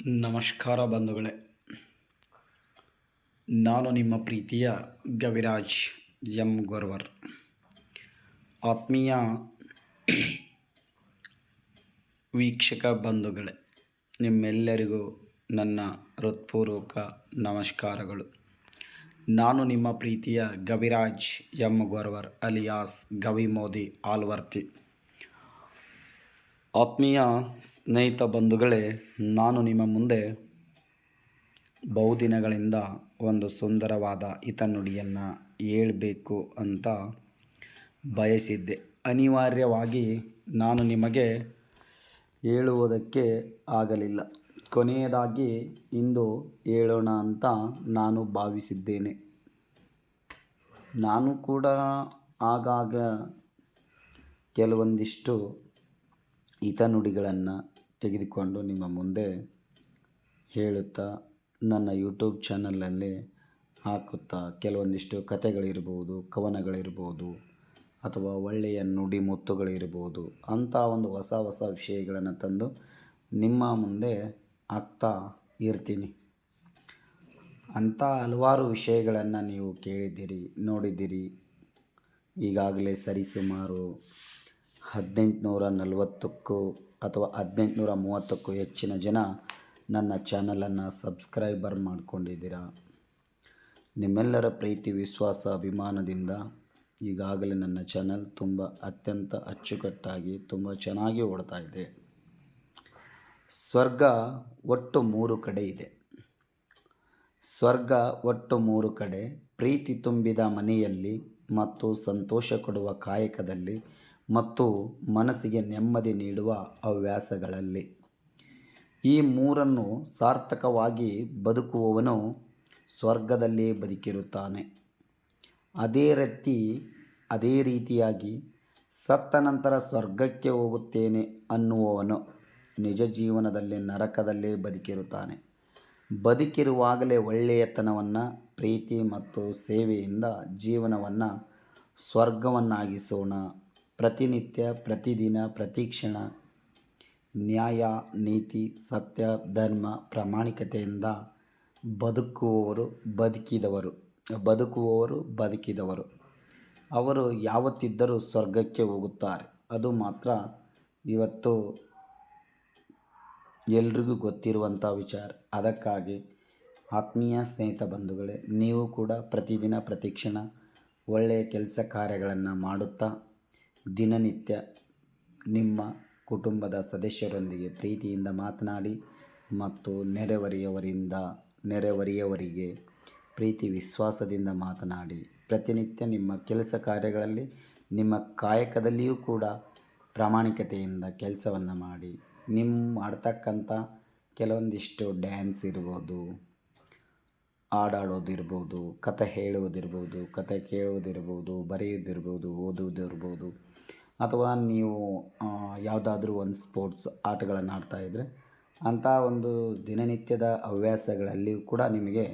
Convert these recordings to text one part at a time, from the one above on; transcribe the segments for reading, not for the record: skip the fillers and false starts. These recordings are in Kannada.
ನಮಸ್ಕಾರ ಬಂಧುಗಳೇ, ನಾನು ನಿಮ್ಮ ಪ್ರೀತಿಯ ಗವಿರಾಜ್ ಎಂ ಗೊರವರ್. ಆತ್ಮೀಯ ವೀಕ್ಷಕ ಬಂಧುಗಳೇ, ನಿಮ್ಮೆಲ್ಲರಿಗೂ ನನ್ನ ಹೃತ್ಪೂರ್ವಕ ನಮಸ್ಕಾರಗಳು. ನಾನು ನಿಮ್ಮ ಪ್ರೀತಿಯ ಗವಿರಾಜ್ ಎಂ ಗೊರವರ್ ಅಲಿಯಾಸ್ ಗವಿ ಮೋದಿ ಆಲ್ವರ್ತಿ. ಆತ್ಮೀಯ ಸ್ನೇಹಿತ ಬಂಧುಗಳೇ, ನಾನು ನಿಮ್ಮ ಮುಂದೆ ಬಹುದಿನಗಳಿಂದ ಒಂದು ಸುಂದರವಾದ ಹಿತನುಡಿಯನ್ನು ಹೇಳಬೇಕು ಅಂತ ಬಯಸಿದ್ದೆ. ಅನಿವಾರ್ಯವಾಗಿ ನಾನು ನಿಮಗೆ ಹೇಳುವುದಕ್ಕೆ ಆಗಲಿಲ್ಲ. ಕೊನೆಯದಾಗಿ ಇಂದು ಹೇಳೋಣ ಅಂತ ನಾನು ಭಾವಿಸಿದ್ದೇನೆ. ನಾನು ಕೂಡ ಆಗಾಗ ಕೆಲವೊಂದಿಷ್ಟು ಹಿತನುಡಿಗಳನ್ನು ತೆಗೆದುಕೊಂಡು ನಿಮ್ಮ ಮುಂದೆ ಹೇಳುತ್ತಾ ನನ್ನ ಯೂಟ್ಯೂಬ್ ಚಾನಲಲ್ಲಿ ಹಾಕುತ್ತಾ ಕೆಲವೊಂದಿಷ್ಟು ಕಥೆಗಳಿರ್ಬೋದು, ಕವನಗಳಿರ್ಬೋದು, ಅಥವಾ ಒಳ್ಳೆಯ ನುಡಿಮುತ್ತುಗಳಿರ್ಬೋದು, ಅಂಥ ಒಂದು ಹೊಸ ಹೊಸ ವಿಷಯಗಳನ್ನು ತಂದು ನಿಮ್ಮ ಮುಂದೆ ಹಾಕ್ತಾ ಇರ್ತೀನಿ. ಅಂಥ ಹಲವಾರು ವಿಷಯಗಳನ್ನು ನೀವು ಕೇಳಿದ್ದೀರಿ, ನೋಡಿದ್ದೀರಿ. ಈಗಾಗಲೇ ಸರಿಸುಮಾರು 1840ಕ್ಕೂ ಅಥವಾ 1830ಕ್ಕೂ ಹೆಚ್ಚಿನ ಜನ ನನ್ನ ಚಾನಲನ್ನು ಸಬ್ಸ್ಕ್ರೈಬರ್ ಮಾಡಿಕೊಂಡಿದ್ದೀರಾ. ನಿಮ್ಮೆಲ್ಲರ ಪ್ರೀತಿ, ವಿಶ್ವಾಸ, ಅಭಿಮಾನದಿಂದ ಈಗಾಗಲೇ ನನ್ನ ಚಾನಲ್ ಅತ್ಯಂತ ಅಚ್ಚುಕಟ್ಟಾಗಿ ತುಂಬ ಚೆನ್ನಾಗಿ ಓಡ್ತಾ ಇದೆ. ಸ್ವರ್ಗ ಒಟ್ಟು 3 ಕಡೆ ಇದೆ. ಸ್ವರ್ಗ ಒಟ್ಟು 3 ಕಡೆ: ಪ್ರೀತಿ ತುಂಬಿದ ಮನೆಯಲ್ಲಿ, ಮತ್ತು ಸಂತೋಷ ಕೊಡುವ ಕಾಯಕದಲ್ಲಿ, ಮತ್ತು ಮನಸ್ಸಿಗೆ ನೆಮ್ಮದಿ ನೀಡುವ ಹವ್ಯಾಸಗಳಲ್ಲಿ. ಈ 3ನ್ನು ಸಾರ್ಥಕವಾಗಿ ಬದುಕುವವನು ಸ್ವರ್ಗದಲ್ಲಿ ಬದುಕಿರುತ್ತಾನೆ. ಅದೇ ರೀತಿಯಾಗಿ ಸತ್ತ ನಂತರ ಸ್ವರ್ಗಕ್ಕೆ ಹೋಗುತ್ತೇನೆ ಅನ್ನುವವನು ನಿಜ ಜೀವನದಲ್ಲಿ ನರಕದಲ್ಲೇ ಬದುಕಿರುತ್ತಾನೆ. ಬದುಕಿರುವಾಗಲೇ ಒಳ್ಳೆಯತನವನ್ನು, ಪ್ರೀತಿ ಮತ್ತು ಸೇವೆಯಿಂದ ಜೀವನವನ್ನು ಸ್ವರ್ಗವನ್ನಾಗಿಸೋಣ. ಪ್ರತಿನಿತ್ಯ, ಪ್ರತಿದಿನ, ಪ್ರತಿಕ್ಷಣ ನ್ಯಾಯ, ನೀತಿ, ಸತ್ಯ, ಧರ್ಮ, ಪ್ರಾಮಾಣಿಕತೆಯಿಂದ ಬದುಕುವವರು ಬದುಕಿದವರು ಅವರು ಯಾವತ್ತಿದ್ದರೂ ಸ್ವರ್ಗಕ್ಕೆ ಹೋಗುತ್ತಾರೆ. ಅದು ಮಾತ್ರ ಇವತ್ತು ಎಲ್ರಿಗೂ ಗೊತ್ತಿರುವಂಥ ವಿಚಾರ. ಅದಕ್ಕಾಗಿ ಆತ್ಮೀಯ ಸ್ನೇಹಿತ ಬಂಧುಗಳೇ, ನೀವು ಕೂಡ ಪ್ರತಿದಿನ, ಪ್ರತಿಕ್ಷಣ ಒಳ್ಳೆಯ ಕೆಲಸ ಕಾರ್ಯಗಳನ್ನು ಮಾಡುತ್ತಾ ದಿನನಿತ್ಯ ನಿಮ್ಮ ಕುಟುಂಬದ ಸದಸ್ಯರೊಂದಿಗೆ ಪ್ರೀತಿಯಿಂದ ಮಾತನಾಡಿ ಮತ್ತು ನೆರೆಹೊರೆಯವರಿಗೆ ಪ್ರೀತಿ ವಿಶ್ವಾಸದಿಂದ ಮಾತನಾಡಿ, ಪ್ರತಿನಿತ್ಯ ನಿಮ್ಮ ಕೆಲಸ ಕಾರ್ಯಗಳಲ್ಲಿ, ನಿಮ್ಮ ಕಾಯಕದಲ್ಲಿಯೂ ಕೂಡ ಪ್ರಾಮಾಣಿಕತೆಯಿಂದ ಕೆಲಸವನ್ನು ಮಾಡಿ, ನಿಮ್ಮ ಮಾಡ್ತಕ್ಕಂಥ ಕೆಲವೊಂದಿಷ್ಟು ಡ್ಯಾನ್ಸ್ ಇರ್ಬೋದು, ಹಾಡಾಡೋದಿರ್ಬೋದು, ಕತೆ ಹೇಳುವುದಿರ್ಬೋದು, ಕತೆ ಕೇಳುವುದಿರ್ಬೋದು, ಬರೆಯೋದಿರ್ಬೋದು, ಓದುವುದಿರ್ಬೋದು, ಅಥವಾ ನೀವು ಯಾವುದಾದ್ರೂ ಒಂದು ಸ್ಪೋರ್ಟ್ಸ್ ಆಟಗಳನ್ನು ಆಡ್ತಾಯಿದ್ರೆ ಅಂಥ ಒಂದು ದಿನನಿತ್ಯದ ಹವ್ಯಾಸಗಳಲ್ಲಿಯೂ ಕೂಡ ನಿಮಗೆ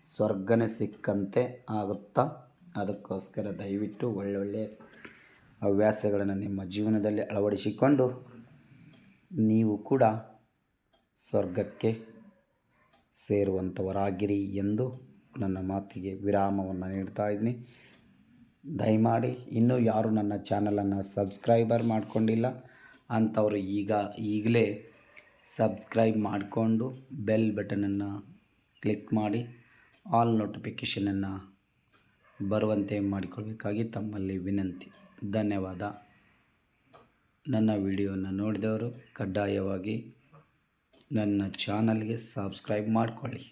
ಸ್ವರ್ಗನೇ ಸಿಕ್ಕಂತೆ ಆಗುತ್ತಾ. ಅದಕ್ಕೋಸ್ಕರ ದಯವಿಟ್ಟು ಒಳ್ಳೊಳ್ಳೆಯ ಹವ್ಯಾಸಗಳನ್ನು ನಿಮ್ಮ ಜೀವನದಲ್ಲಿ ಅಳವಡಿಸಿಕೊಂಡು ನೀವು ಕೂಡ ಸ್ವರ್ಗಕ್ಕೆ ಸೇರುವಂಥವರಾಗಿರಿ ಎಂದು ನನ್ನ ಮಾತಿಗೆ ವಿರಾಮವನ್ನು ನೀಡ್ತಾ ಇದ್ದೀನಿ. ದಯಮಾಡಿ ಇನ್ನೂ ಯಾರು ನನ್ನ ಚಾನಲನ್ನು ಸಬ್ಸ್ಕ್ರೈಬರ್ ಮಾಡಿಕೊಂಡಿಲ್ಲ ಅಂಥವರು ಈಗಲೇ ಸಬ್ಸ್ಕ್ರೈಬ್ ಮಾಡಿಕೊಂಡು ಬೆಲ್ ಬಟನನ್ನು ಕ್ಲಿಕ್ ಮಾಡಿ ಆಲ್ ನೋಟಿಫಿಕೇಷನನ್ನು ಬರುವಂತೆ ಮಾಡಿಕೊಳ್ಬೇಕಾಗಿ ತಮ್ಮಲ್ಲಿ ವಿನಂತಿ. ಧನ್ಯವಾದ. ನನ್ನ ವಿಡಿಯೋವನ್ನು ನೋಡಿದವರು ಕಡ್ಡಾಯವಾಗಿ ನನ್ನ ಚಾನಲ್ಗೆ ಸಬ್ಸ್ಕ್ರೈಬ್ ಮಾಡಿಕೊಳ್ಳಿ.